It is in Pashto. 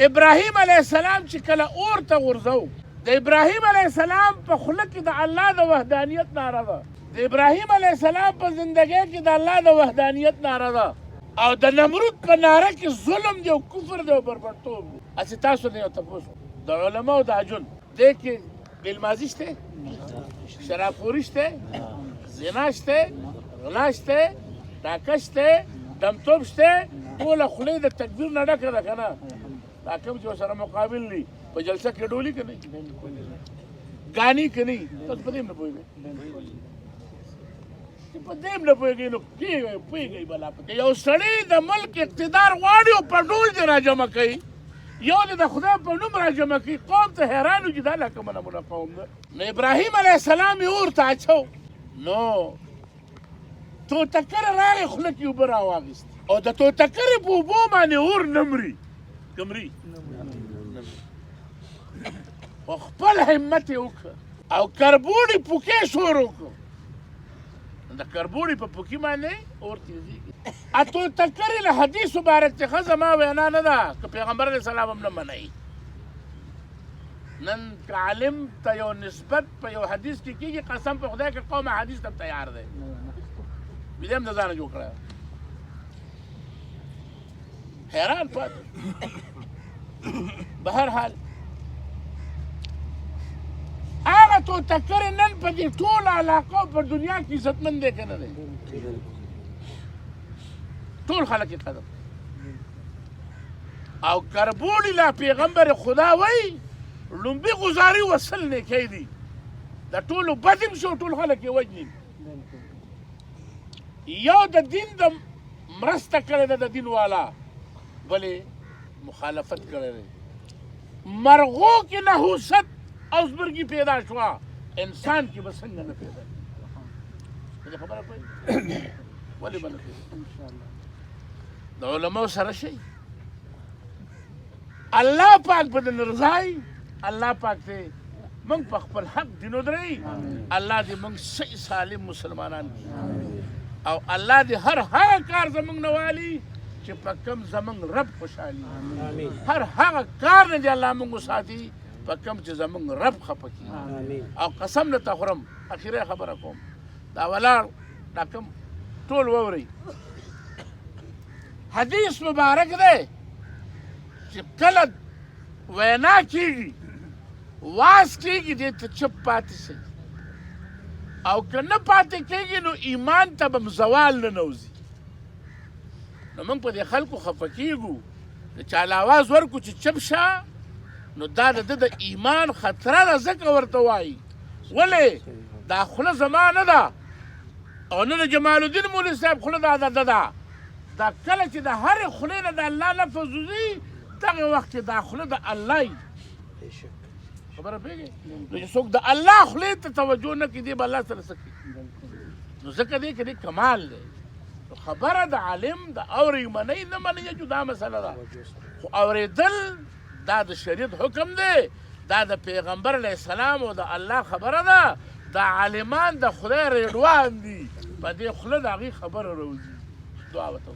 ابراهیم علیه السلام چې کله اور ته غورځو د ابراهیم علیه السلام په خوله کې د الله د وحدانیت ناره ده د ابراهیم علیه السلام په زندګۍ کې د الله د وحدانیت ناره ده او د نمرود په ناره کې ظلم دی او کفر دی او بربرتوب دی هسې تاسو نه یو تپوس د علماو د عجون دې کې بېلمازي شته شرابخوري شته زنا شته غلا شته ډاکه شته دمتوب شته ټوله خولې د تکبیر نه ډکه ده که نه دا کوم چې ورسره مقابل دي په جلسه کې ډولي که نه ګاني که نه تاسو په دې هم نه پوهېږئ چې په دې هم نه پوهېږئ نو پوهېږئ بلا پکې یو سړی د ملک اقتدار غواړي او په ډول دې راجمع کوي یو دې د خدای په نوم راجمع کوي قوم ته حیران وي چې دا لا کومه نمونه قوم ده نو ابراهیم علیه السلام یې اور ته اچو نو توتکر راغی خوله کې اوبه راواخیست او د توتکرې په اوبو باندې اور نه مري که مري خو خپل همت یې وکړه او کربوړي پوکې شور وکړو د کربوړي په پوکي باندې اور تیزېږي توتکرې له حدیث مبارک څخه زما وینا نه ده که پیغمبر علیه السلام هم نه منئ نن که عالم ته یو نسبت په یو حدیث کې کېږي قسم په خدای که قوم حدیث ته تیار دی بیا هم د ځانه جوړ کړی حیران پاتې به هر حال هغه توتکرې نن په دې ټوله علاقو په دنیا کې عزتمند دی که نه دی ټول خلک یې قدر او کربوړي لا پیغمبر خدا وایي لومبي غزاري وصل نیکی دي د ټولو بد هم شو ټول خلک یې وجني یو د دین د مرسته کړې ده د دین والا بلې مخالفت کړی دی مرغو کې نحوست او زبرګي پیدا شوه انسان کې به څنګه نه پیدا دې خبره کوي ولې به نه پیدا د علماو سره شي الله پاک به دې رضای الله پاک دې موږ په خپل حق دین ودرئ الله دې موږ صحیح سالم مسلمانان او الله دې هر هغه کار زموږ نه والي چې په کوم زموږ رب خوشحالي هر هغه کار نه دې الله موږ وساتي په کوم چې زموږ رب خفه کړي او قسم درته خورم اخیری خبره کوم دا ولاړ دا کوم ټول واورئ حدیث مبارک دی چې کله وینا کېږي واز کېږي دې ته چپ پاتې شئ او که نه پاتې کېږي نو ایمان ته به زوال نه نوځي نو موږ په دې خلکو خفه کېږو د چا له اواز ورکړو چې چپ شه نو دا د ده د ایمان خطره ده ځکه ورته وایي ولې دا خوله زما نه ده او نه د جمال الدین مولوي صاحب خوله دا ده دا کله چې د هرې خولې نه د الله لفظ وځي دغه وخت کې دا خوله د الله وي خبره پوهېږې نو چې څوک د الله خولې ته توجه نه کړي دی به الله سره څه کوي نو ځکه دی که دی کمال دی خبره د عالم د اورې منئ نه منئ جدا مسله ده خو اورېدل دا د شریعت حکم دی دا د پیغمبر علیه السلام او د الله خبره ده دا عالمان د خدای ریډوان دي په دې خوله د هغې خبره راوځي دعا ورته